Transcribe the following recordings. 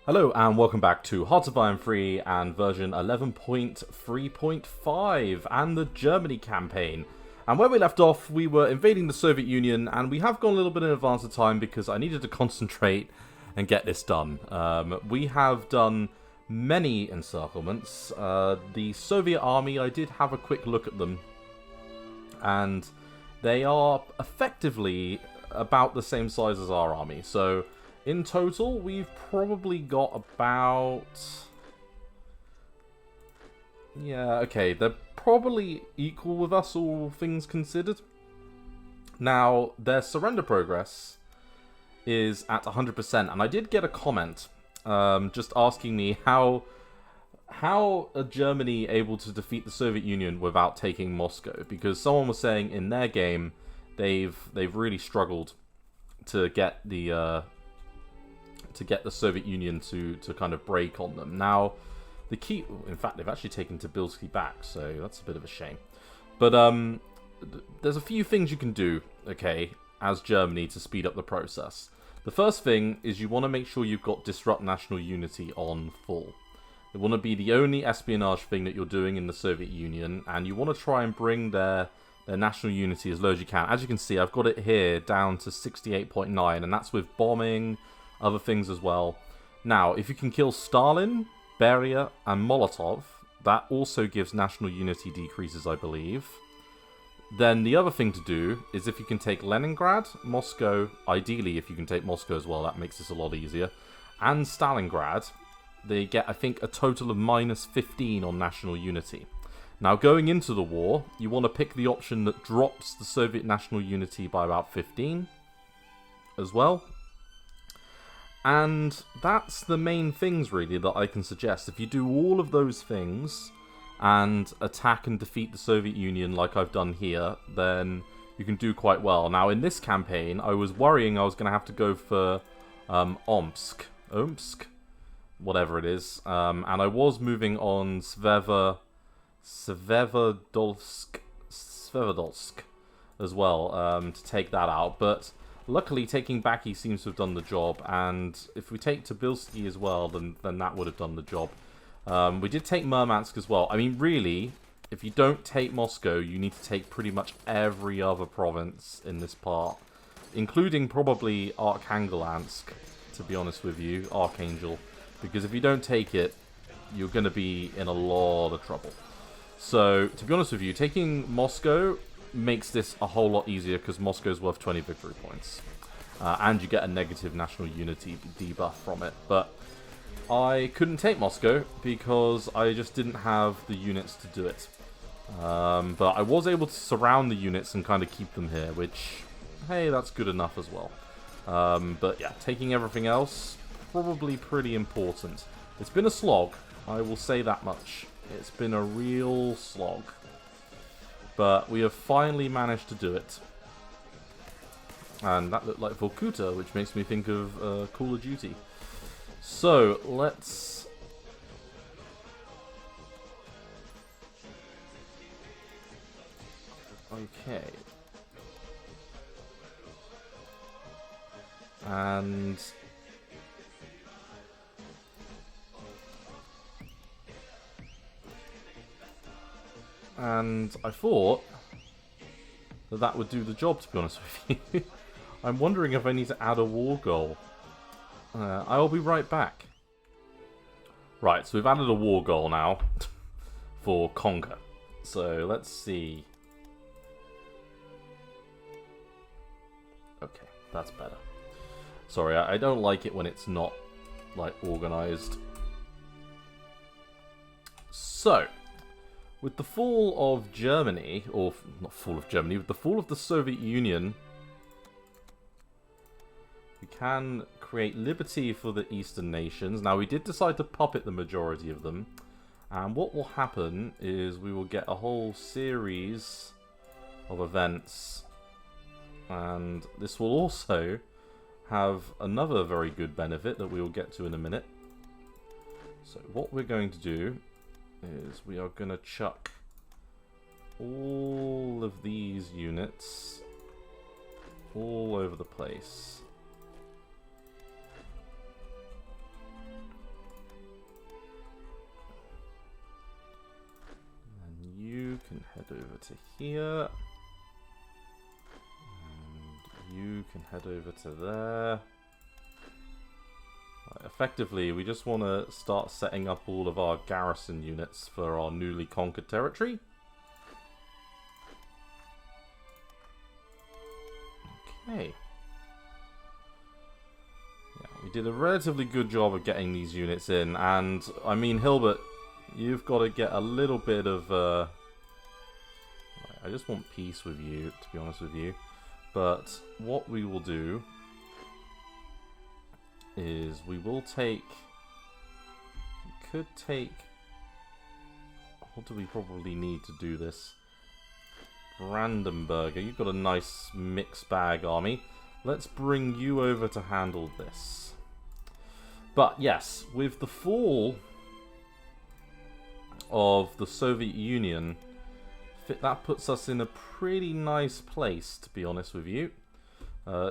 Hello and welcome back to Hearts of Iron 3 and version 11.3.5 and the Germany campaign. And where we left off, we were invading the Soviet Union, and we have gone a little bit in advance of time because I needed to concentrate and get this done. We have done many encirclements. The Soviet army, I did have a quick look at them, and they are effectively about the same size as our army. So in total, we've probably got about... yeah, okay, they're probably equal with us, all things considered. Now, their surrender progress is at 100%, and I did get a comment just asking me how are Germany able to defeat the Soviet Union without taking Moscow? Because someone was saying in their game they've really struggled to get the Soviet Union to kind of break on them. Now, the key... in fact, they've actually taken Tobolski back, so that's a bit of a shame. But there's a few things you can do, okay, as Germany to speed up the process. The first thing is you want to make sure you've got Disrupt National Unity on full. It want to be the only espionage thing that you're doing in the Soviet Union, and you want to try and bring their national unity as low as you can. As you can see, I've got it here down to 68.9, and that's with bombing, other things as well. Now, if you can kill Stalin, Beria, and Molotov, that also gives national unity decreases, I believe. Then the other thing to do is if you can take Leningrad, Moscow, ideally if you can take Moscow as well, that makes this a lot easier, and Stalingrad, they get, I think, a total of -15 on national unity. Now, going into the war, you want to pick the option that drops the Soviet national unity by about 15 as well. And that's the main things, really, that I can suggest. If you do all of those things and attack and defeat the Soviet Union like I've done here, then you can do quite well. Now, in this campaign, I was worrying I was going to have to go for Omsk, whatever it is. And I was moving on Sverdlovsk as well to take that out. But luckily, taking Baki seems to have done the job, and if we take Tobolski as well, then that would have done the job. We did take Murmansk as well. I mean, really, if you don't take Moscow, you need to take pretty much every other province in this part, including probably Arkhangelsk, to be honest with you, Archangel, because if you don't take it, you're going to be in a lot of trouble. So, to be honest with you, taking Moscow makes this a whole lot easier because Moscow's worth 20 victory points. And you get a negative national unity debuff from it. But I couldn't take Moscow because I just didn't have the units to do it. But I was able to surround the units and kind of keep them here, which, hey, that's good enough as well. But yeah, taking everything else, probably pretty important. It's been a slog, I will say that much. It's been a real slog. But we have finally managed to do it. And that looked like Vorkuta, which makes me think of Call of Duty. So, let's... okay. And I thought that would do the job, to be honest with you. I'm wondering if I need to add a war goal. I'll be right back. Right, so we've added a war goal now for Conquer. So let's see. Okay, that's better. Sorry, I don't like it when it's not, like, organized. So, with the fall of Germany, or not fall of Germany, with the fall of the Soviet Union, we can create liberty for the Eastern nations. Now, we did decide to puppet the majority of them, and what will happen is we will get a whole series of events, and this will also have another very good benefit that we will get to in a minute. So what we're going to do is we are going to chuck all of these units all over the place. head over to here. And you can head over to there. Right, effectively, we just want to start setting up all of our garrison units for our newly conquered territory. Okay. Yeah, we did a relatively good job of getting these units in, and I mean, Hilbert, you've got to get a little bit of I just want peace with you, to be honest with you. But what we will do is we will take... We could take... What do we probably need to do this? Brandenburger, you've got a nice mixed bag army. Let's bring you over to handle this. But yes, with the fall of the Soviet Union, that puts us in a pretty nice place, to be honest with you.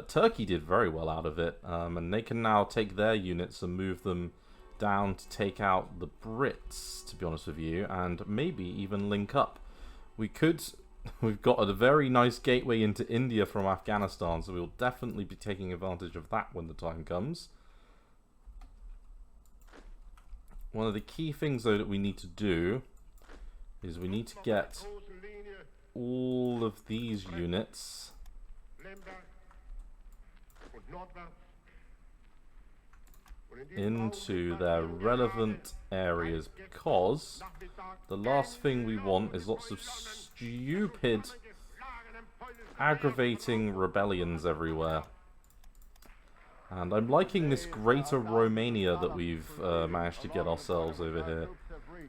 Turkey did very well out of it, and they can now take their units and move them down to take out the Brits, to be honest with you, and maybe even link up. We've got a very nice gateway into India from Afghanistan, so we'll definitely be taking advantage of that when the time comes. One of the key things, though, that we need to do is we need to get all of these units into their relevant areas, because the last thing we want is lots of stupid, aggravating rebellions everywhere. And I'm liking this Greater Romania that we've managed to get ourselves over here.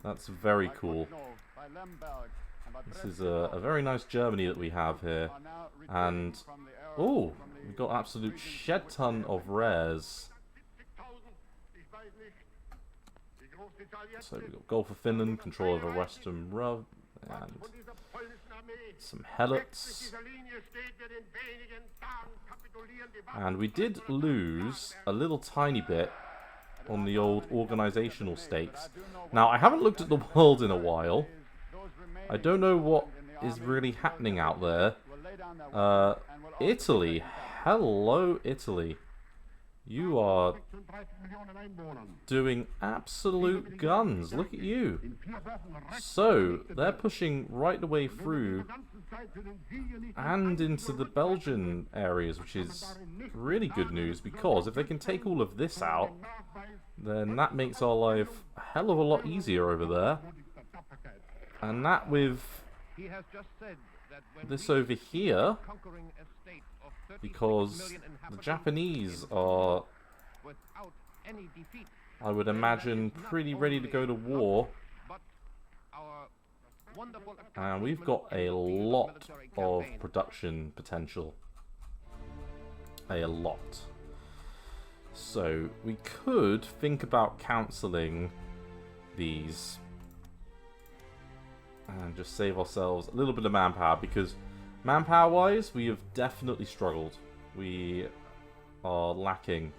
That's very cool. This is a very nice Germany that we have here. And, oh, we've got absolute shed ton of rares. So we've got Gulf of Finland, control over Western Rub, and some helots. And we did lose a little tiny bit on the old organizational stakes. Now, I haven't looked at the world in a while. I don't know what is really happening out there. Italy. Hello, Italy. You are doing absolute guns. Look at you. So, they're pushing right the way through and into the Belgian areas, which is really good news, because if they can take all of this out, then that makes our life a hell of a lot easier over there. And that with this over here, because the Japanese are, I would imagine, pretty ready to go to war. And we've got a lot of production potential. A lot. So we could think about cancelling these and just save ourselves a little bit of manpower, because manpower-wise, we have definitely struggled. We are lacking.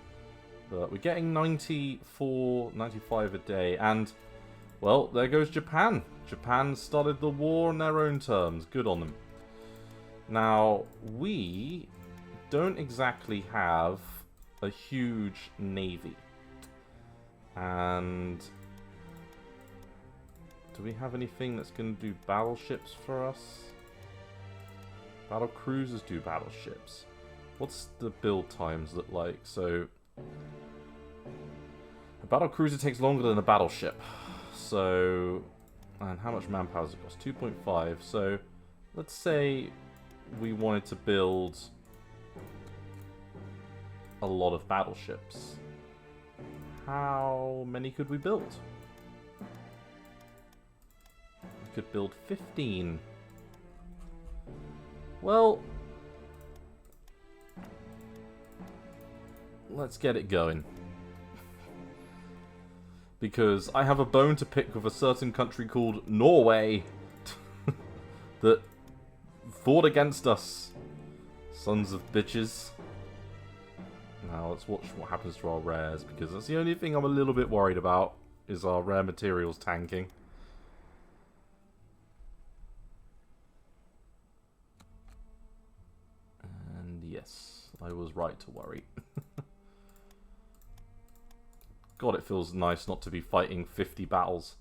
But we're getting 94, 95 a day, and, well, there goes Japan. Japan started the war on their own terms. Good on them. Now, we don't exactly have a huge navy. And do we have anything that's going to do battleships for us? Battle cruisers do battleships. What's the build times look like? So, a battle cruiser takes longer than a battleship. So, and how much manpower does it cost? 2.5. So, let's say we wanted to build a lot of battleships. How many could we build? We could build 15. Well, let's get it going. Because I have a bone to pick with a certain country called Norway that fought against us. Sons of bitches. Now let's watch what happens to our rares, because that's the only thing I'm a little bit worried about, is our rare materials tanking. I was right to worry. God, it feels nice not to be fighting 50 battles.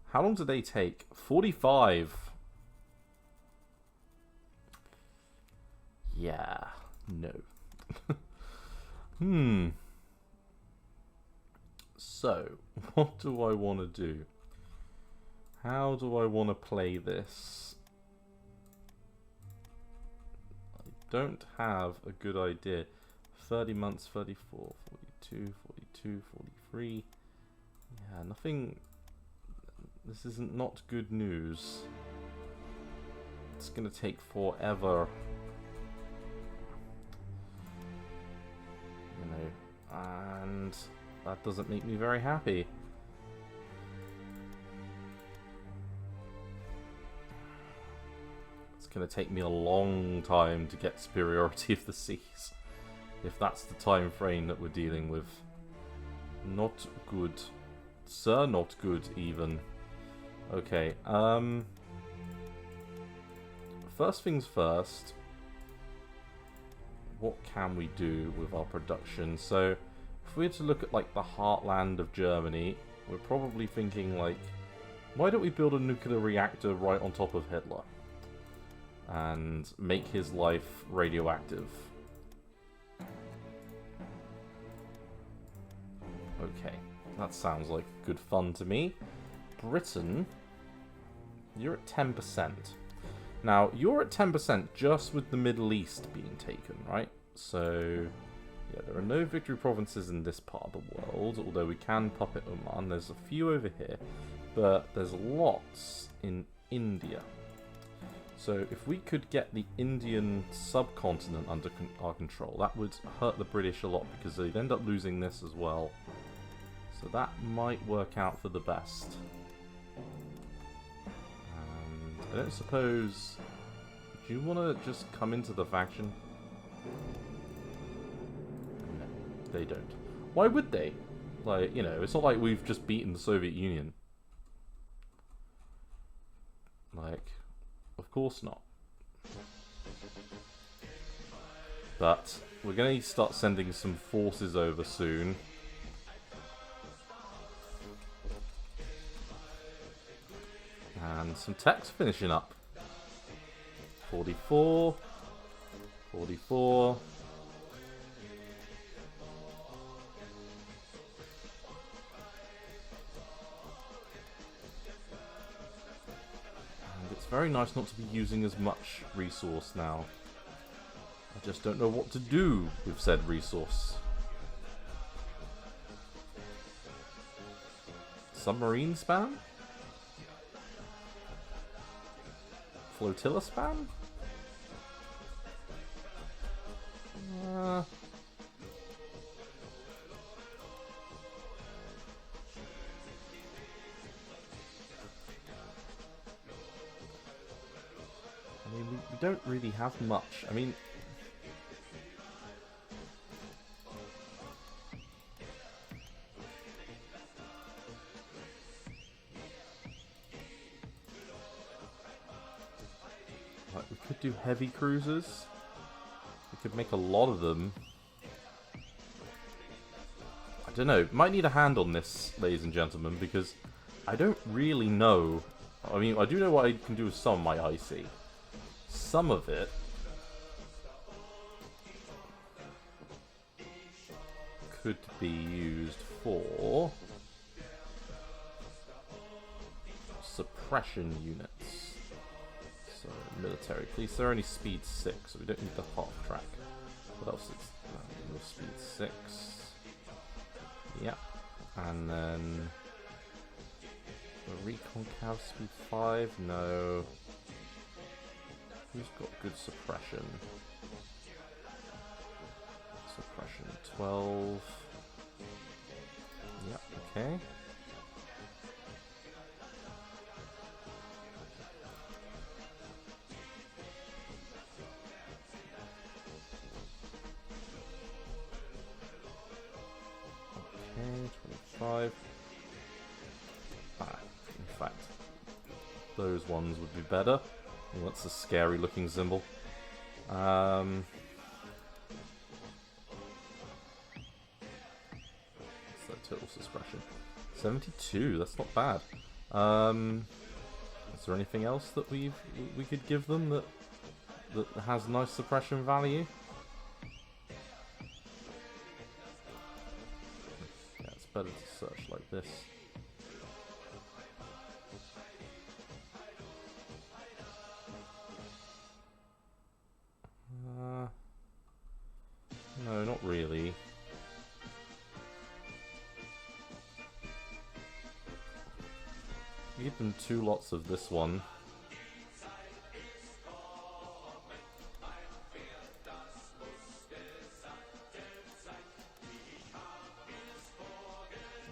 How long do they take? 45. Yeah, no. So, what do I want to do? How do I want to play this? I don't have a good idea. 30 months, 34, 42, 42, 43. Yeah, nothing... This isn't not good news. It's going to take forever. You know, and that doesn't make me very happy. It's going to take me a long time to get superiority of the seas. If that's the time frame that we're dealing with. Not good. Sir, not good even. Okay, first things first. What can we do with our production? So, if we were to look at like the heartland of Germany, we're probably thinking like, why don't we build a nuclear reactor right on top of Hitler? And make his life radioactive. Okay, that sounds like good fun to me. Britain, you're at 10%. Now, you're at 10% just with the Middle East being taken, right? So, yeah, there are no victory provinces in this part of the world, although we can puppet Oman. There's a few over here, but there's lots in India. So, if we could get the Indian subcontinent under our control, that would hurt the British a lot, because they'd end up losing this as well. So that might work out for the best. I don't suppose... Do you want to just come into the faction? No, they don't. Why would they? Like, you know, it's not like we've just beaten the Soviet Union. Like, of course not. But we're going to start sending some forces over soon. And some tech's finishing up. 44. 44. And it's very nice not to be using as much resource now. I just don't know what to do with said resource. Submarine spam? Flotilla spam? I mean, we don't really have much. I mean... we could do heavy cruisers. We could make a lot of them. I don't know. Might need a hand on this, ladies and gentlemen, because I don't really know. I mean, I do know what I can do with some of my IC. Some of it could be used for suppression units. So, military police, they're only speed 6, so we don't need the half track. What else is speed 6? Yep. And then the recon cav speed 5? No. Who's got good suppression? Suppression 12. Yep, okay. Okay, 25. In fact, those ones would be better. Oh, that's a scary looking symbol. total suppression? 72, that's not bad. Is there anything else that we could give them that has nice suppression value? Yeah, it's better to search like this. No, not really. Give them 2 lots of this one.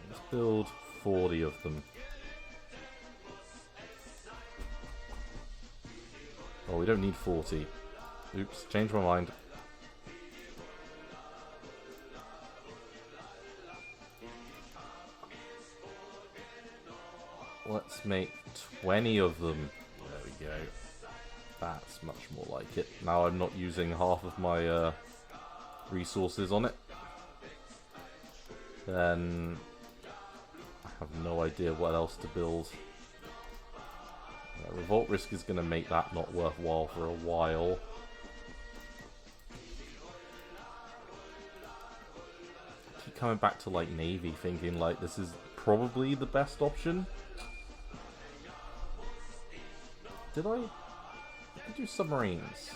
Let's build 40 of them. Oh, we don't need 40. Oops, changed my mind. Let's make 20 of them. There we go. That's much more like it. Now I'm not using half of my resources on it. Then I have no idea what else to build. Yeah, Revolt Risk is going to make that not worthwhile for a while. I keep coming back to like Navy, thinking like this is probably the best option. Did I do submarines?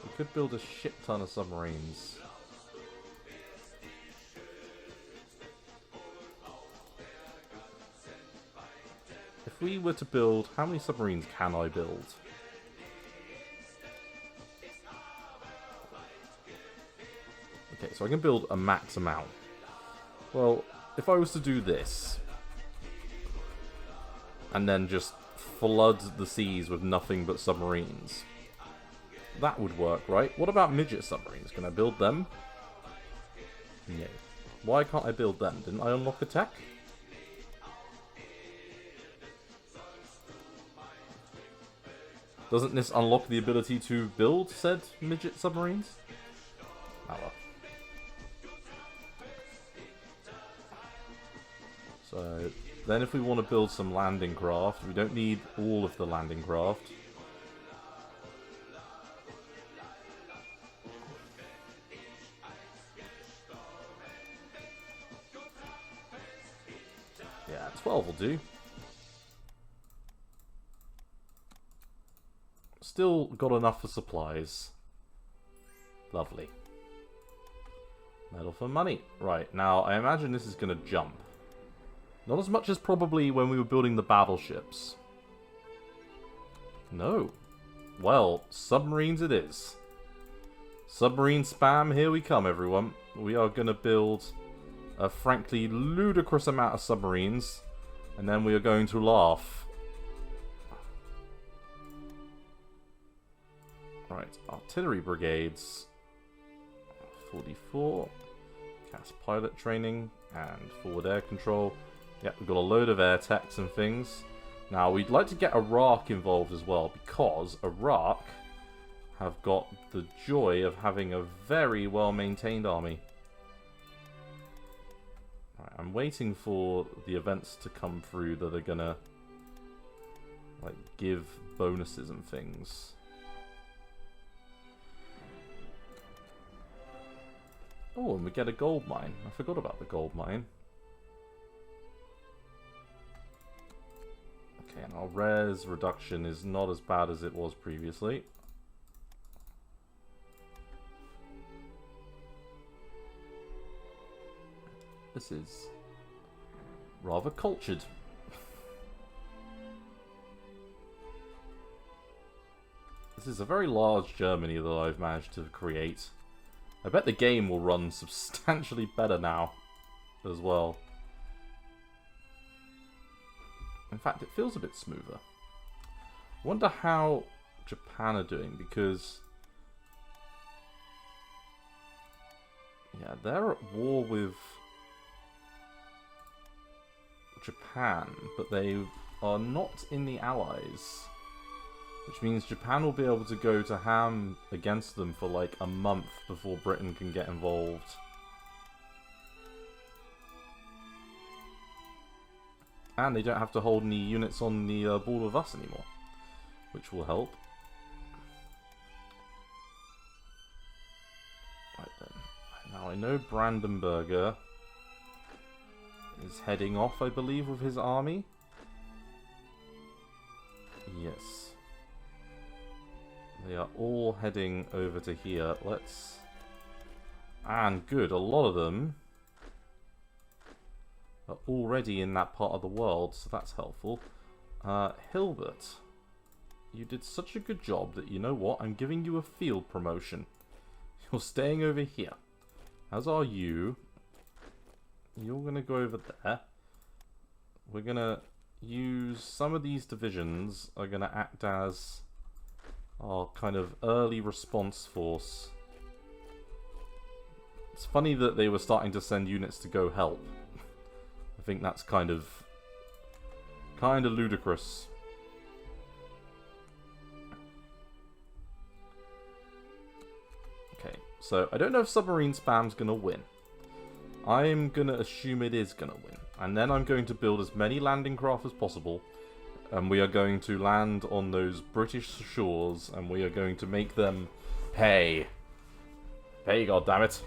We could build a shit ton of submarines. If we were to build, how many submarines can I build? Okay, so I can build a max amount. Well, if I was to do this, and then just flood the seas with nothing but submarines, that would work, right? What about midget submarines? Can I build them? No. Why can't I build them? Didn't I unlock a tech? Doesn't this unlock the ability to build said midget submarines? Oh well. So then if we want to build some landing craft, we don't need all of the landing craft. Yeah, 12 will do. Still got enough for supplies. Lovely. Medal for money. Right, now I imagine this is going to jump. Not as much as probably when we were building the battleships. No. Well, submarines it is. Submarine spam, here we come, everyone. We are going to build a frankly ludicrous amount of submarines, and then we are going to laugh. Right, artillery brigades. 44. CAS pilot training and forward air control. Yep, we've got a load of air techs and things. Now, we'd like to get Iraq involved as well, because Iraq have got the joy of having a very well-maintained army. Right, I'm waiting for the events to come through that are gonna like give bonuses and things. Oh, and we get a gold mine. I forgot about the gold mine. Okay, and our res reduction is not as bad as it was previously. This is rather cultured. This is a very large Germany that I've managed to create. I bet the game will run substantially better now as well. In fact, it feels a bit smoother. I wonder how Japan are doing, because yeah, they're at war with Japan, but they are not in the Allies, which means Japan will be able to go to ham against them for like a month before Britain can get involved. And they don't have to hold any units on the border with us anymore, which will help. Right then. Now I know Brandenburger is heading off, I believe, with his army. Yes. They are all heading over to here. Let's... And good, a lot of them are already in that part of the world, so that's helpful. Hilbert, you did such a good job that, you know what, I'm giving you a field promotion. You're staying over here. As are you. You're going to go over there. We're going to use some of these divisions are going to act as our kind of early response force. It's funny that they were starting to send units to go help. I think that's kind of ludicrous. Okay, so I don't know if submarine spam's gonna win. I'm gonna assume it is gonna win, and then I'm going to build as many landing craft as possible, and we are going to land on those British shores, and we are going to make them pay. Pay, goddammit.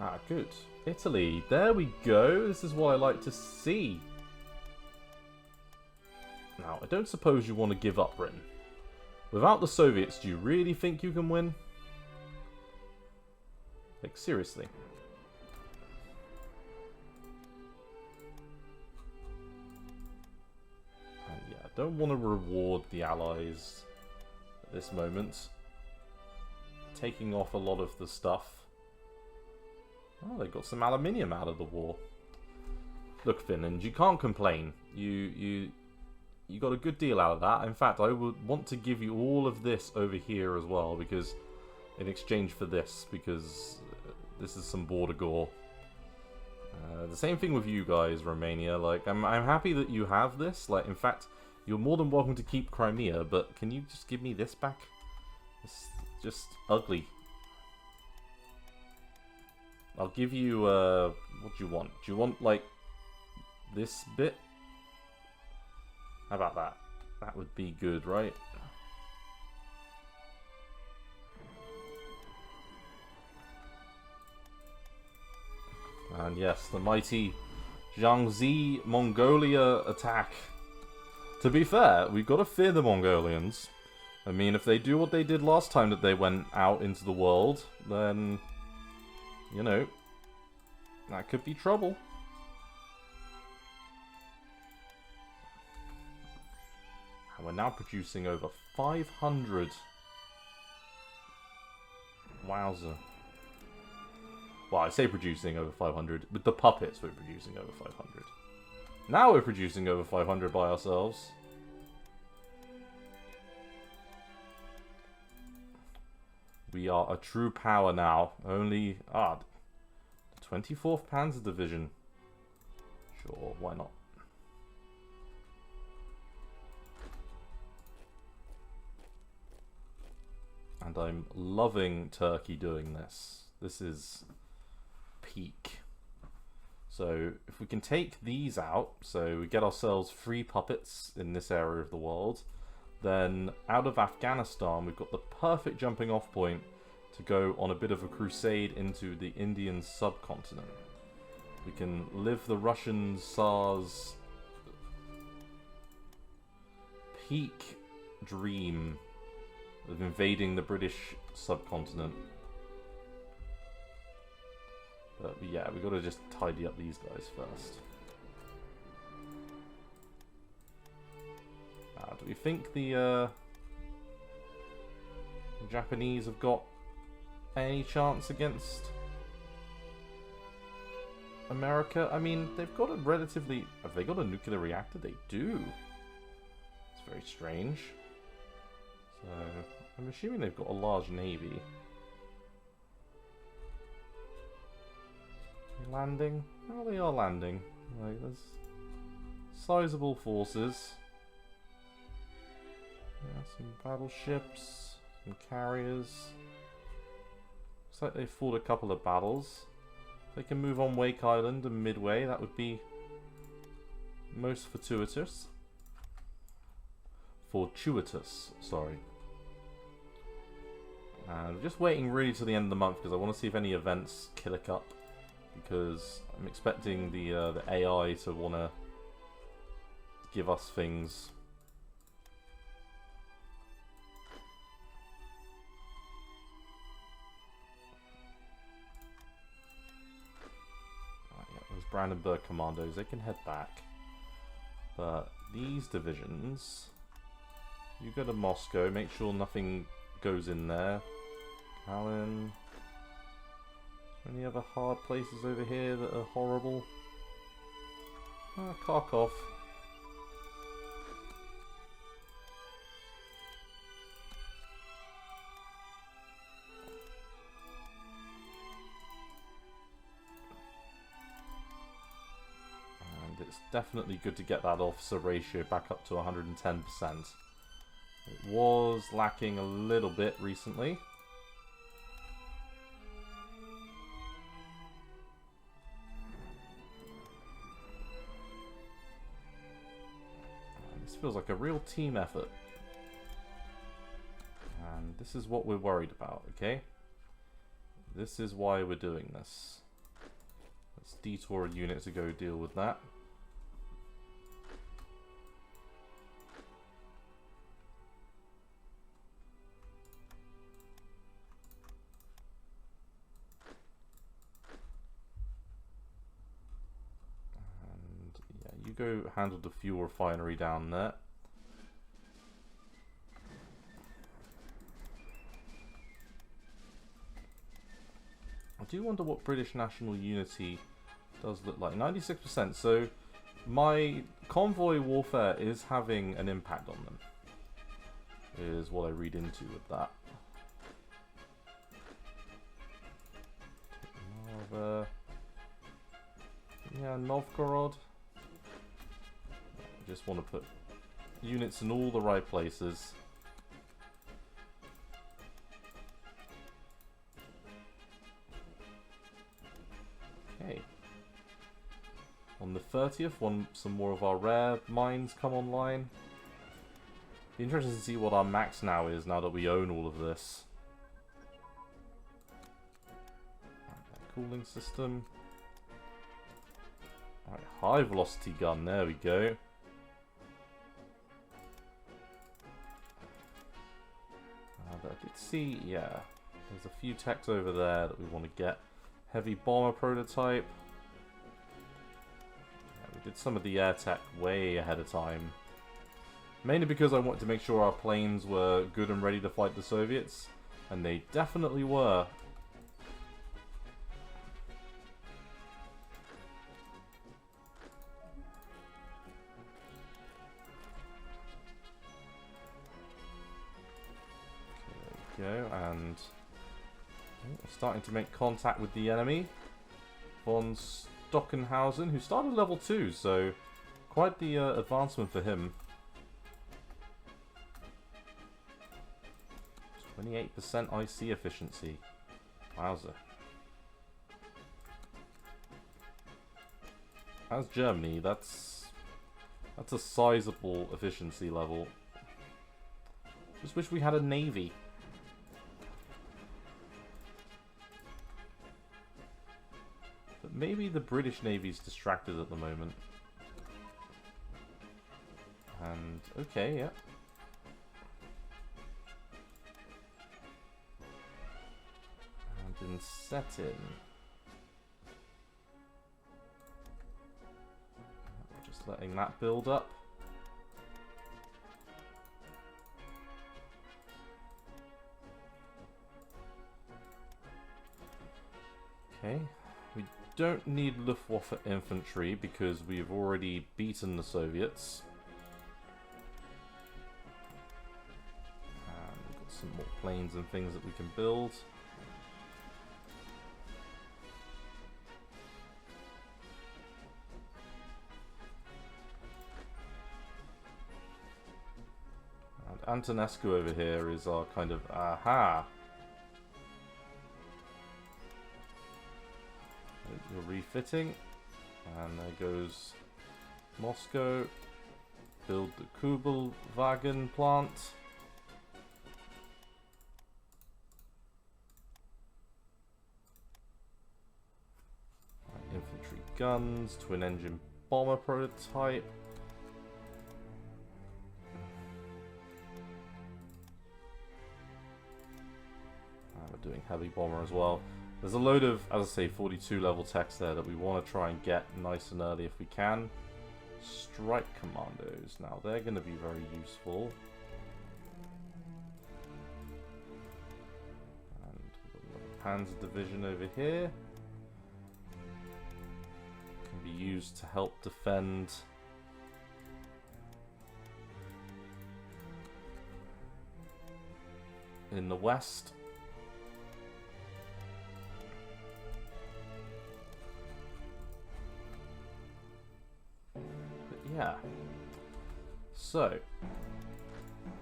Ah, good. Italy. There we go. This is what I like to see. Now, I don't suppose you want to give up, Britain. Without the Soviets, do you really think you can win? Like, seriously. And yeah, I don't want to reward the Allies at this moment. Taking off a lot of the stuff. Oh, they got some aluminium out of the war. Look, Finland, you can't complain. You got a good deal out of that. In fact, I would want to give you all of this over here as well, because in exchange for this, because this is some border gore. The same thing with you guys, Romania. Like, I'm happy that you have this. Like, in fact, you're more than welcome to keep Crimea, but can you just give me this back? It's just ugly. I'll give you, what do you want? Do you want, like, this bit? How about that? That would be good, right? And yes, the mighty Jiangxi Mongolia attack. To be fair, we've got to fear the Mongolians. I mean, if they do what they did last time that they went out into the world, then... you know, that could be trouble. And we're now producing over 500. Wowza. Well, I say producing over 500. With the puppets, we're producing over 500. Now we're producing over 500 by ourselves. We are a true power now. Only, the 24th Panzer Division. Sure, why not? And I'm loving Turkey doing this. This is peak. So, if we can take these out, so we get ourselves 3 puppets in this area of the world, then out of Afghanistan, we've got the perfect jumping off point to go on a bit of a crusade into the Indian subcontinent. We can live the Russian Tsar's peak dream of invading the British subcontinent. But yeah, we've got to just tidy up these guys first. Do we think the Japanese have got any chance against America? I mean, they've got a relatively... Have they got a nuclear reactor? They do. It's very strange. So, I'm assuming they've got a large navy. They're landing? Oh, they are landing. Like, there's sizable forces. Yeah, some battleships, some carriers. Looks like they fought a couple of battles. They can move on Wake Island and Midway. That would be most fortuitous. Fortuitous, sorry. And we're just waiting really to the end of the month because I want to see if any events click up. Because I'm expecting the AI to want to give us things. Right, yeah, those Brandenburg commandos, they can head back. But these divisions, you go to Moscow, make sure nothing goes in there. Callan. Any other hard places over here that are horrible? Kharkov. And it's definitely good to get that officer ratio back up to 110%. It was lacking a little bit recently. Feels like a real team effort. And this is what we're worried about, okay? This is why we're doing this. Let's detour a unit to go deal with that. You go handle the fuel refinery down there. I do wonder what British national unity does look like. 96%, so my convoy warfare is having an impact on them. Is what I read into with that. Yeah, Novgorod. Just want to put units in all the right places. Okay. On the 30th, some more of our rare mines come online. Be interesting to see what our max now is, now that we own all of this. Cooling system. Right, high velocity gun, there we go. I did see, yeah, there's a few techs over there that we want to get. Heavy bomber prototype. Yeah, we did some of the air tech way ahead of time. Mainly because I wanted to make sure our planes were good and ready to fight the Soviets. And they definitely were. Go, and starting to make contact with the enemy. Von Stockenhausen, who started level 2, so quite the advancement for him. 28% IC efficiency. Wowza. As Germany, that's a sizable efficiency level. Just wish we had a navy. But maybe the British Navy's distracted at the moment. And, okay, yeah. And in Settin. Just letting that build up. Okay. We don't need Luftwaffe infantry because we've already beaten the Soviets. And we've got some more planes and things that we can build. And Antonescu over here is our kind of aha. refitting. And there goes Moscow. Build the Kubelwagen plant. Infantry guns, twin engine bomber prototype. And we're doing heavy bomber as well. There's a load of, as I say, 42 level techs there that we want to try and get nice and early if we can. Strike commandos. Now they're going to be very useful. And we've got another Panzer division over here. Can be used to help defend in the west. Yeah. So,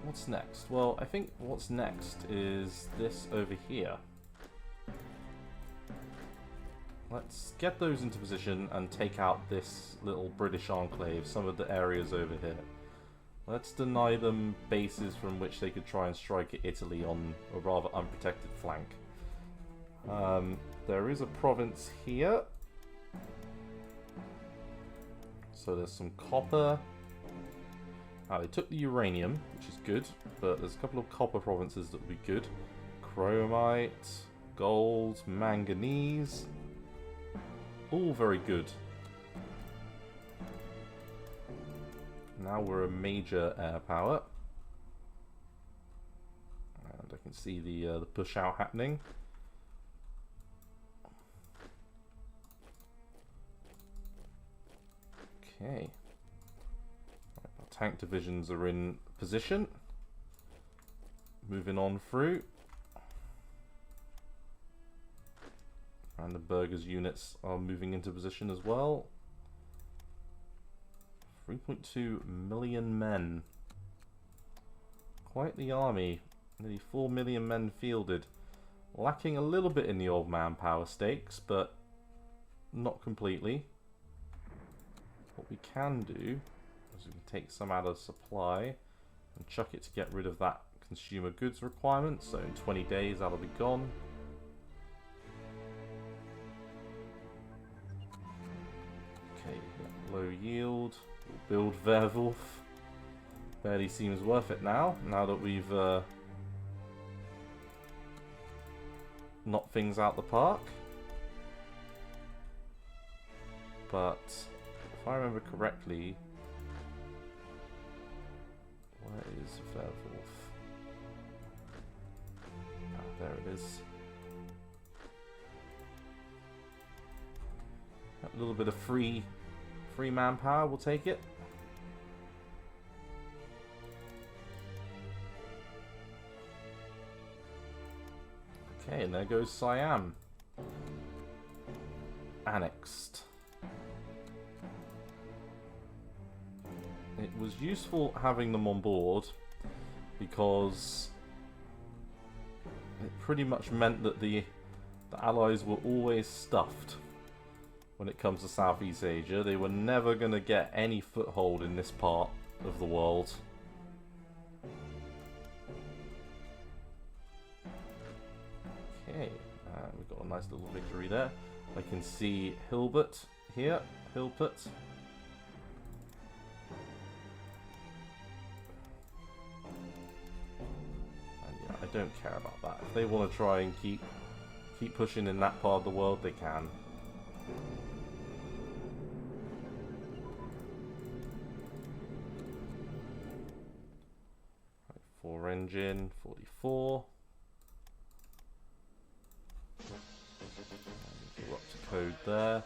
what's next? Well, I think what's next is this over here. Let's get those into position and take out this little British enclave, some of the areas over here. Let's deny them bases from which they could try and strike at Italy on a rather unprotected flank. There is a province here. So there's some copper. They took the uranium, which is good, but there's a couple of copper provinces that would be good. Chromite, gold, manganese. All very good. Now we're a major air power. And I can see the push out happening. Okay. Right, our tank divisions are in position. Moving on through. And the Burgers units are moving into position as well. 3.2 million men. Quite the army. Nearly 4 million men fielded. Lacking a little bit in the old manpower stakes, but not completely. What we can do is we can take some out of supply and chuck it to get rid of that consumer goods requirement. So in 20 days that'll be gone. Okay, low yield. We'll build Werwolf. Barely seems worth it now that we've knocked things out the park. But if I remember correctly, where is Werwolf? Ah, there it is. A little bit of free manpower, we'll take it. Okay, and there goes Siam. Annexed. It was useful having them on board because it pretty much meant that the Allies were always stuffed when it comes to Southeast Asia. They were never going to get any foothold in this part of the world. Okay, we've got a nice little victory there. I can see Hilbert here, Hilpert. And yeah, I don't care about that. If they want to try and keep pushing in that part of the world, they can. Right, 4 engine, 44. Go up to code there.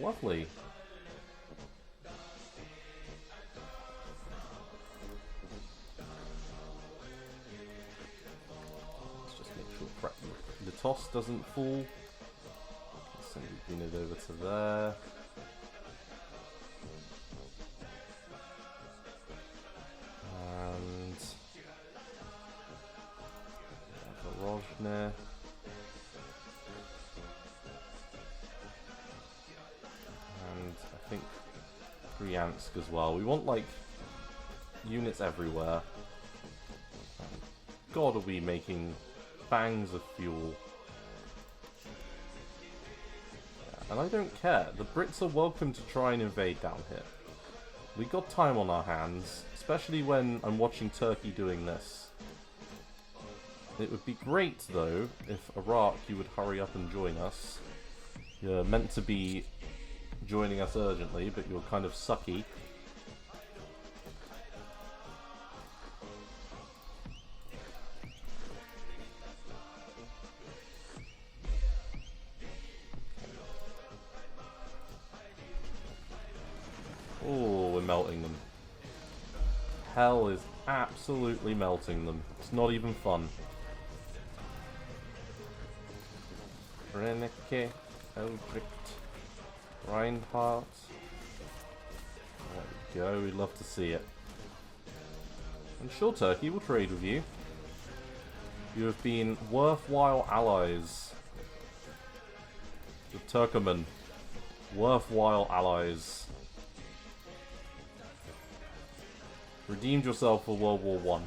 Lovely. Let's just make sure the toss doesn't fall. Send the unit over to there. And Nah. And I think Bryansk as well. We want, like, units everywhere. God, are we making bangs of fuel. Yeah, and I don't care. The Brits are welcome to try and invade down here. We got time on our hands, especially when I'm watching Turkey doing this. It would be great, though, if Iraq, you would hurry up and join us. You're meant to be joining us urgently, but you're kind of sucky. Oh, we're melting them. Hell is absolutely melting them. It's not even fun. Reneke, Eldricht, Reinhardt. There we go, we'd love to see it. And sure, Turkey, we'll trade with you. You have been worthwhile allies. The Turkoman. Worthwhile allies. Redeemed yourself for World War I.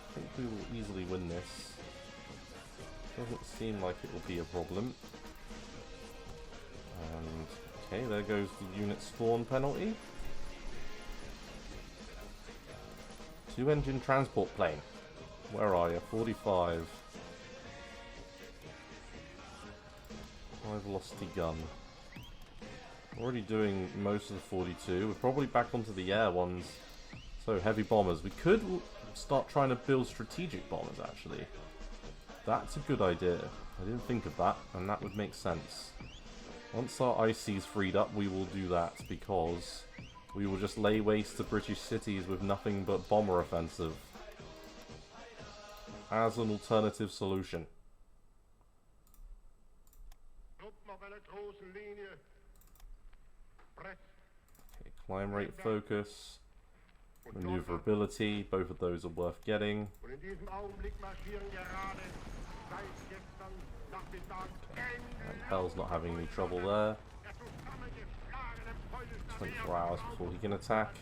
I think we will easily win this. Doesn't seem like it will be a problem. And okay, there goes the unit spawn penalty. 2-engine transport plane. Where are you? 45. High velocity gun. Already doing most of the 42. We're probably back onto the air ones. So heavy bombers. We could start trying to build strategic bombers, actually. That's a good idea. I didn't think of that, and that would make sense. Once our IC's freed up, we will do that, because we will just lay waste to British cities with nothing but bomber offensive as an alternative solution. Okay, climb rate focus, maneuverability, both of those are worth getting. Okay. And Hell's not having any trouble there. 24 hours before he can attack.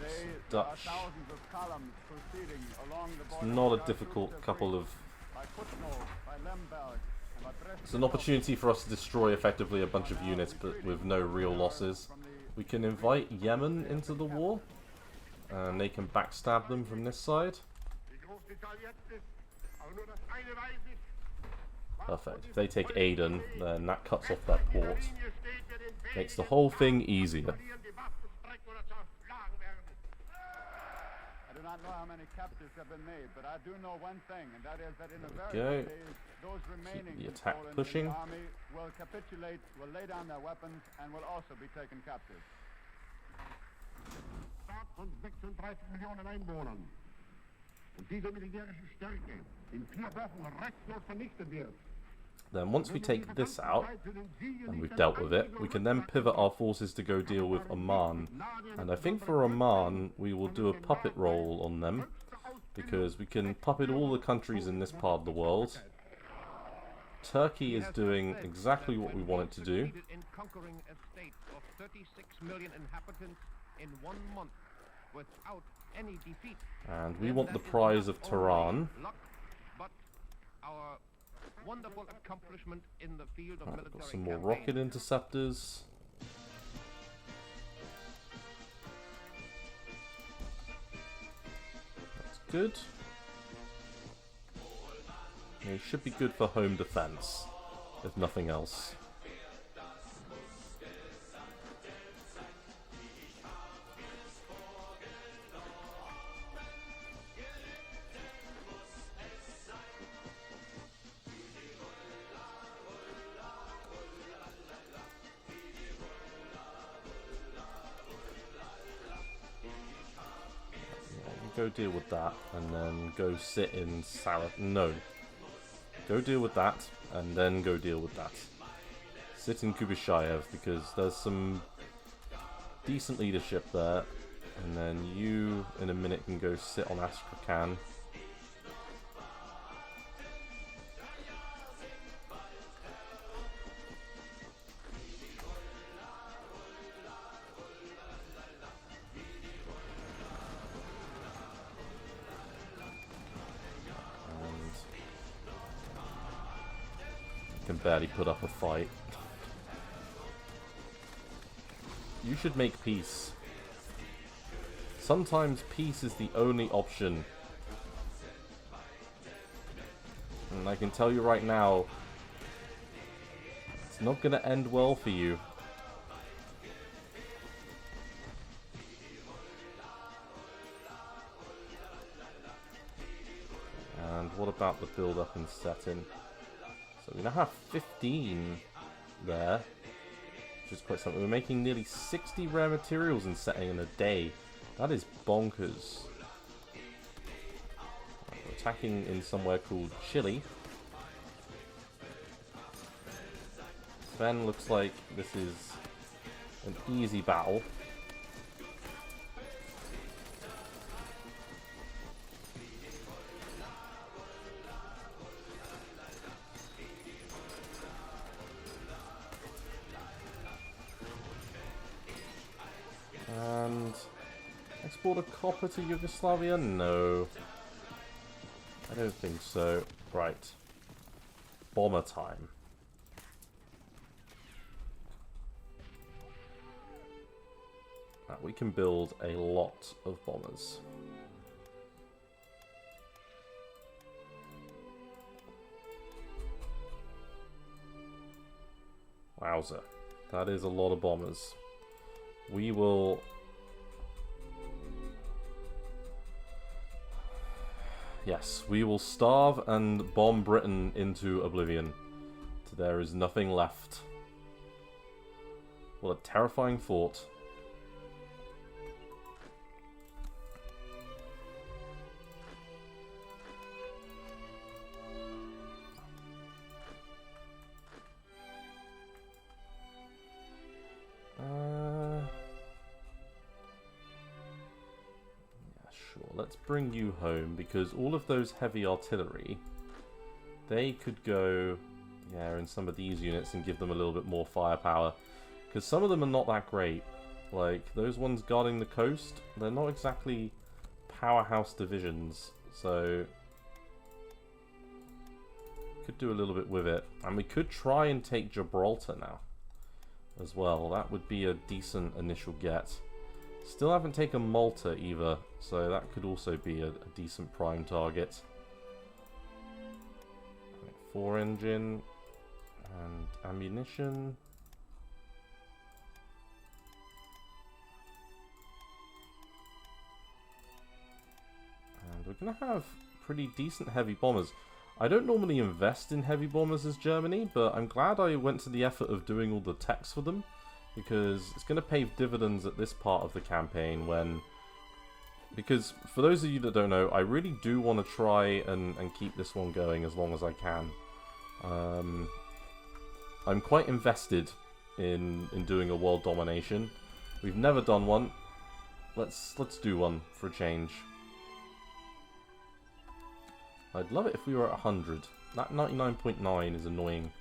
So Dutch. It's not a difficult couple of... It's an opportunity for us to destroy effectively a bunch of units, but with no real losses. We can invite Yemen into the war, and they can backstab them from this side. Perfect. If they take Aden, then that cuts off their port. Makes the whole thing easier. I do not know how many captives have been made, but I do know one thing, and that is that in a very few days, those remaining the attack people pushing. in the army will capitulate, will lay down their weapons, and will also be taken captive. Staat von 36 Millionen Einwohnern und diese militärische Stärke in 4 Wochen restlos vernichtet wird. Then once we take this out, and we've dealt with it, we can then pivot our forces to go deal with Oman. And I think for Oman, we will do a puppet roll on them, because we can puppet all the countries in this part of the world. Turkey is doing exactly what we want it to do. In conquering a state of 36 million inhabitants in 1 month without any defeat. And we want the prize of Tehran. But our wonderful accomplishment in the field of military Got some more campaign. rocket interceptors. That's good. It should be good for home defense, if nothing else. Go deal with that, and then go sit in Sarah. No. Go deal with that, and then go deal with that. sit in Kubishayev, because there's some decent leadership there. And then you, in a minute, can go sit on Astrakhan. Can barely put up a fight. You should make peace. Sometimes peace is the only option. And I can tell you right now, it's not going to end well for you. And what about the build-up and setting? So we now have 15 there, which is quite something. We're making nearly 60 rare materials in setting in a day. That is bonkers. We're attacking in somewhere called Chile. Sven looks like this is an easy battle. And export a copper to Yugoslavia? No. I don't think so. Right. Bomber time. Now, we can build a lot of bombers. Wowza. That is a lot of bombers. We will... Yes, we will starve and bomb Britain into oblivion. Till there is nothing left. What a terrifying thought. Let's bring you home, because all of those heavy artillery, they could go, yeah, in some of these units and give them a little bit more firepower. Because some of them are not that great. Like, those ones guarding the coast, they're not exactly powerhouse divisions. So, could do a little bit with it. And we could try and take Gibraltar now, as well. That would be a decent initial get. Still haven't taken Malta either, so that could also be a decent prime target. 4 engine and ammunition. And we're going to have pretty decent heavy bombers. I don't normally invest in heavy bombers as Germany, but I'm glad I went to the effort of doing all the techs for them. Because it's going to pay dividends at this part of the campaign when... Because, for those of you that don't know, I really do want to try and keep this one going as long as I can. I'm quite invested in doing a world domination. We've never done one. Let's do one for a change. I'd love it if we were at 100. That 99.9 is annoying.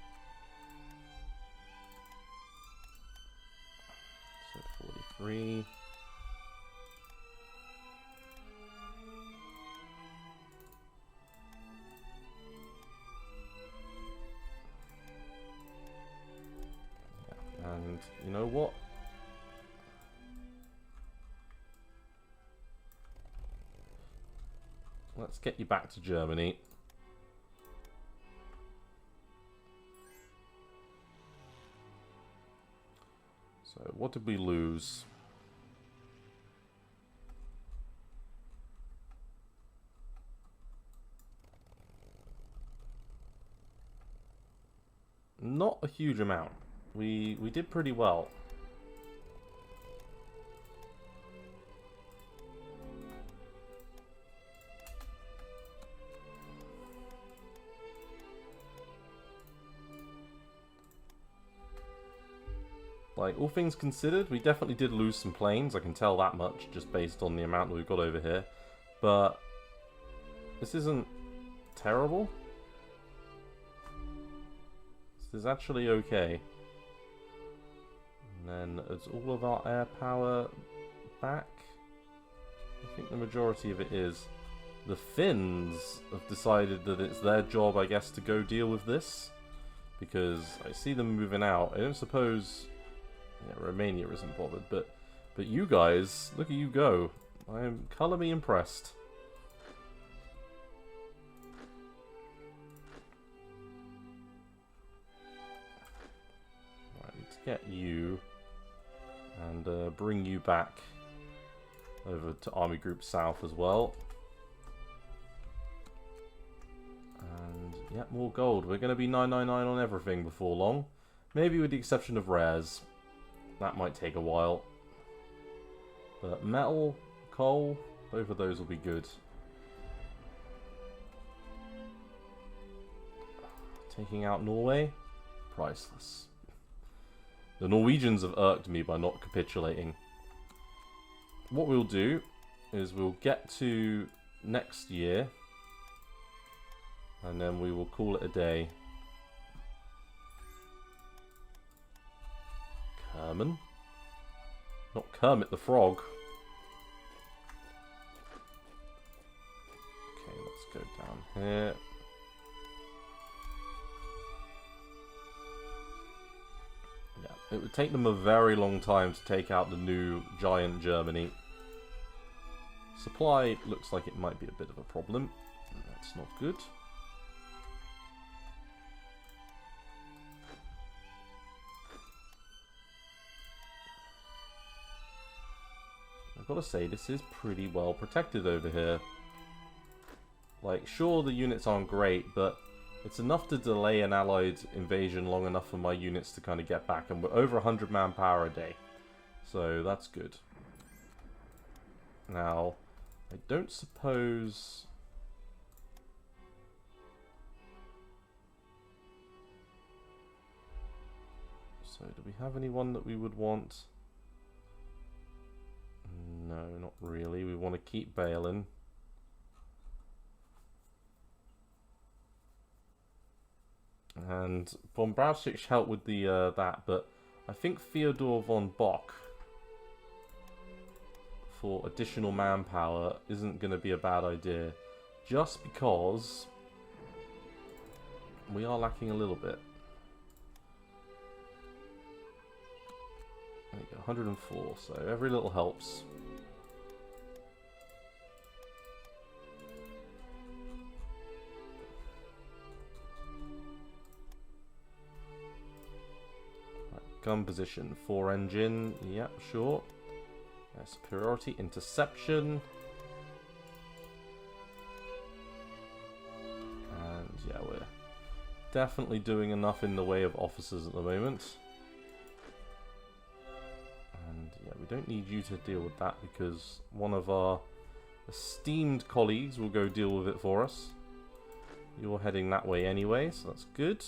43. And you know what? Let's get you back to Germany. So, what did we lose? Not a huge amount. We did pretty well. Like, all things considered, we definitely did lose some planes. I can tell that much, just based on the amount that we've got over here. But this isn't terrible. This is actually okay. And then, is all of our air power back? I think the majority of it is. The Finns have decided that it's their job, I guess, to go deal with this. Because I see them moving out. I don't suppose... Yeah, Romania isn't bothered, but you guys, look at you go. I'm colour me impressed. Right, I need to get you and bring you back over to Army Group South as well. And yeah, more gold. We're going to be 999 on everything before long. Maybe with the exception of rares. That might take a while. But metal, coal, both of those will be good. Taking out Norway? Priceless. The Norwegians have irked me by not capitulating. What we'll do is we'll get to next year. And then we will call it a day. Kerman? Not Kermit the Frog. Okay, let's go down here. Yeah, it would take them a very long time to take out the new giant Germany. Supply looks like it might be a bit of a problem. That's not good. I've got to say, this is pretty well protected over here. Like, sure, the units aren't great, but it's enough to delay an allied invasion long enough for my units to kind of get back. And we're over 100 manpower a day. So, that's good. Now, I don't suppose... So, do we have anyone that we would want? No, not really. We want to keep Balin. And von Brauchitsch helped with the that, but I think Theodor von Bock for additional manpower isn't going to be a bad idea, just because we are lacking a little bit. There you go, 104, so every little helps. Gun position, 4 engine, yep, sure. Superiority, interception. And yeah, we're definitely doing enough in the way of officers at the moment. And yeah, we don't need you to deal with that because one of our esteemed colleagues will go deal with it for us. You're heading that way anyway, so that's good.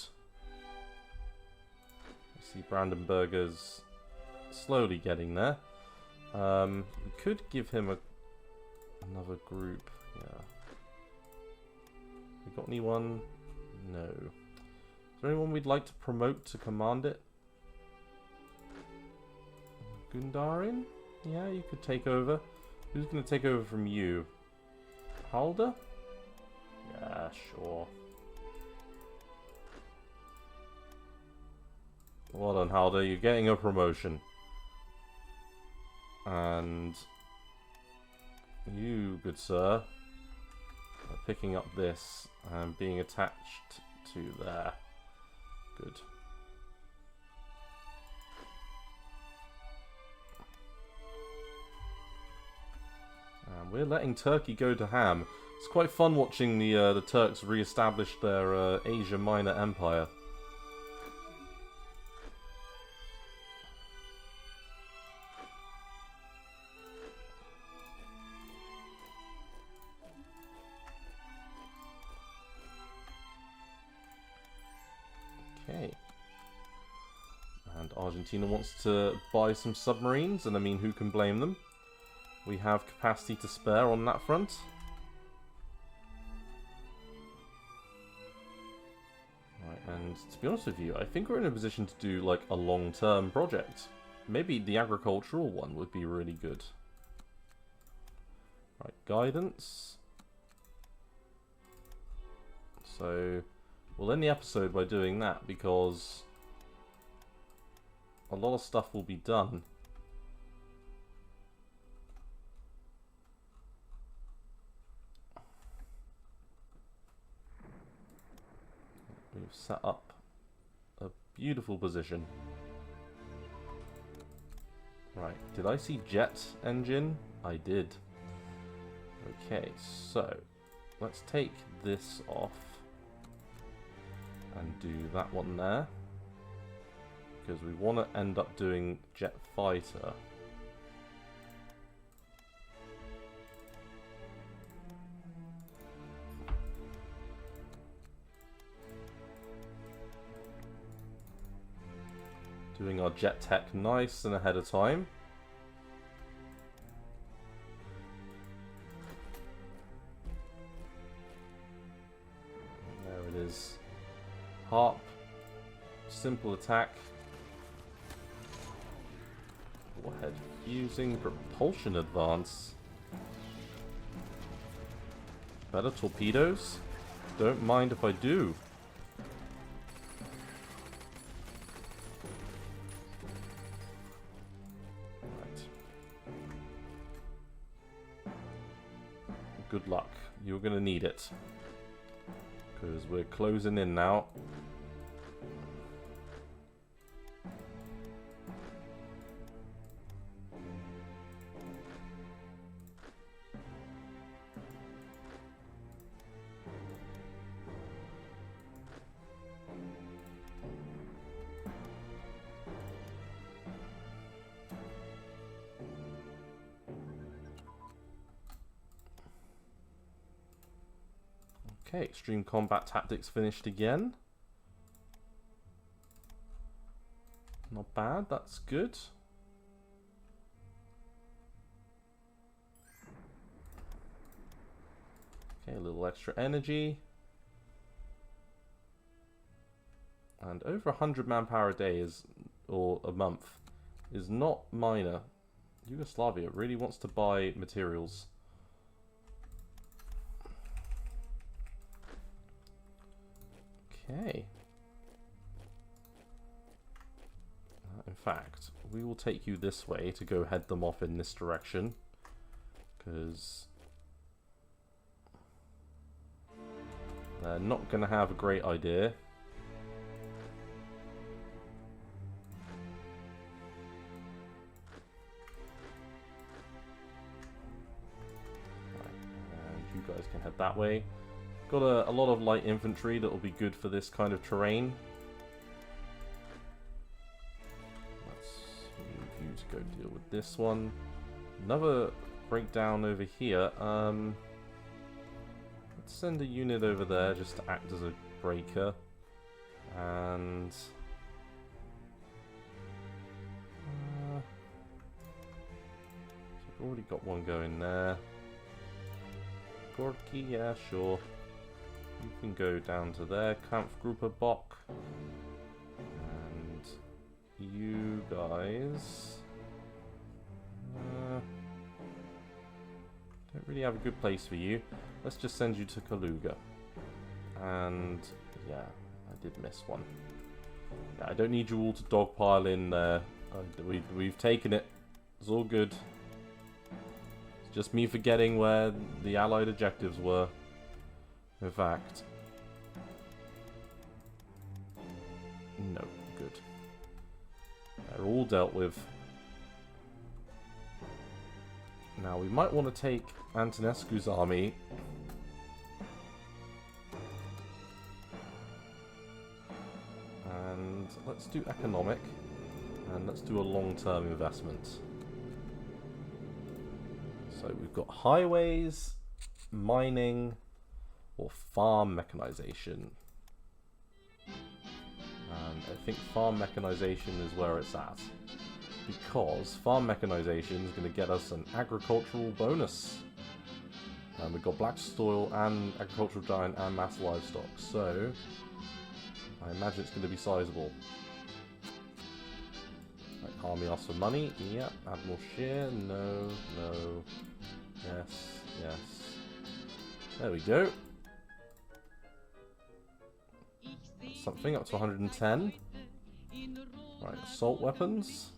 See Brandenburger's slowly getting there. We could give him another group. Yeah. We got anyone? No. Is there anyone we'd like to promote to command it? Gundarin? Yeah, you could take over. Who's going to take over from you? Halder? Yeah, sure. Well done, Halder. You're getting a promotion. And you, good sir, are picking up this and being attached to there. Good. And we're letting Turkey go to ham. It's quite fun watching the Turks re-establish their Asia Minor Empire. Argentina wants to buy some submarines, and I mean, who can blame them? We have capacity to spare on that front. Right, and to be honest with you, I think we're in a position to do like a long-term project. Maybe the agricultural one would be really good. Right, guidance. So we'll end the episode by doing that, because a lot of stuff will be done. We've set up a beautiful position. Right, did I see jet engine? I did. Okay, so let's take this off and do that one there, because we want to end up doing jet fighter. Doing our jet tech nice and ahead of time. And there it is. Harp. Simple attack. Warhead fusing. Propulsion advance. Better torpedoes? Don't mind if I do. Good luck. You're going to need it. Because we're closing in now. Okay, extreme combat tactics finished again. Not bad, that's good. Okay, a little extra energy. And over 100 manpower a day is, or a month, is not minor. Yugoslavia really wants to buy materials. Okay. In fact, we will take you this way to go head them off in this direction, because they're not going to have a great idea. Right, and you guys can head that way. Got a lot of light infantry that will be good for this kind of terrain. Let's move you to go deal with this one. Another breakdown over here. Let's send a unit over there just to act as a breaker. And we've already got one going there. Gorky, yeah, sure. You can go down to there, Kampfgruppe Bock. And you guys don't really have a good place for you. Let's just send you to Kaluga. And yeah, I did miss one. Yeah, I don't need you all to dogpile in there. We've taken it. It's all good. It's just me forgetting where the Allied objectives were. In fact, no, good. They're all dealt with. Now we might want to take Antonescu's army. And let's do economic. And let's do a long-term investment. So we've got highways, mining, or farm mechanization. And And I think farm mechanization is where it's at. Because farm mechanization is going to get us an agricultural bonus. And we've got black soil and agricultural giant and mass livestock. So, I imagine it's going to be sizable. Right, army asks for money. Yep. Admiral Shear. No. No. Yes. Yes. There we go. That's something up to 110. Right, assault weapons.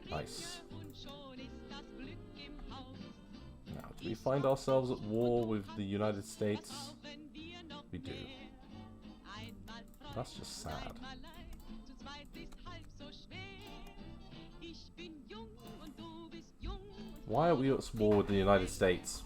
Nice. Now, do we find ourselves at war with the United States? We do. That's just sad. Why are we at war with the United States?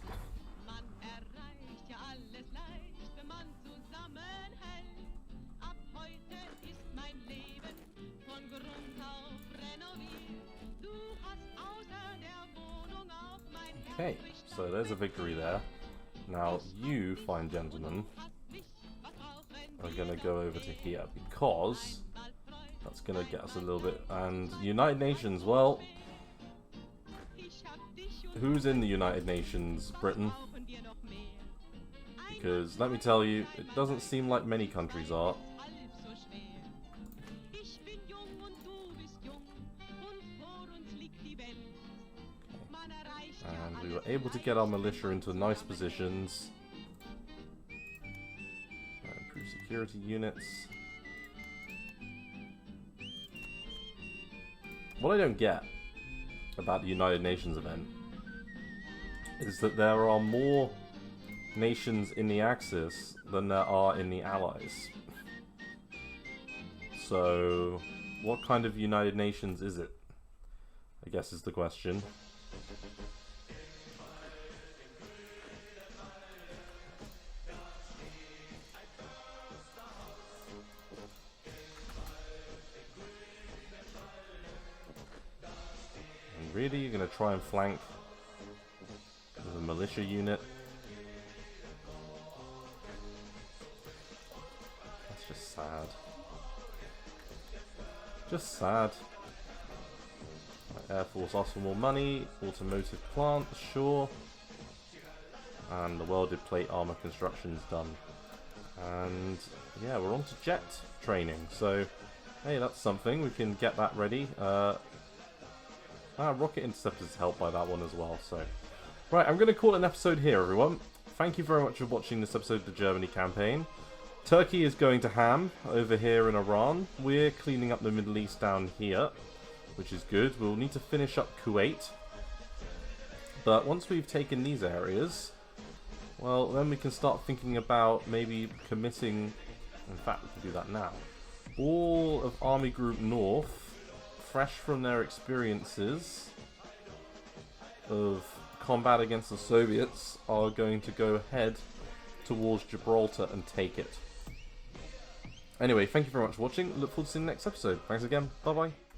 Okay, so there's a victory there. Now, you, fine gentlemen, are going to go over to here, because that's going to get us a little bit. And United Nations, well, who's in the United Nations? Britain? Because, let me tell you, it doesn't seem like many countries are. And we were able to get our militia into nice positions. Improve security units. What I don't get about the United Nations event is that there are more nations in the Axis than there are in the Allies. So, what kind of United Nations is it? I guess is the question. Really? You're going to try and flank with a militia unit? That's just sad. Just sad. Right, Air Force asks for more money. Automotive plant, sure. And the welded plate armor construction's done. And yeah, we're on to jet training. So, hey, that's something. We can get that ready. Rocket interceptors helped by that one as well, so. Right, I'm going to call it an episode here, everyone. Thank you very much for watching this episode of the Germany campaign. Turkey is going to ham over here in Iran. We're cleaning up the Middle East down here, which is good. We'll need to finish up Kuwait. But once we've taken these areas, well, then we can start thinking about maybe committing, in fact, we can do that now, all of Army Group North, fresh from their experiences of combat against the Soviets, are going to go ahead towards Gibraltar and take it. Anyway, thank you very much for watching. Look forward to seeing the next episode. Thanks again. Bye-bye.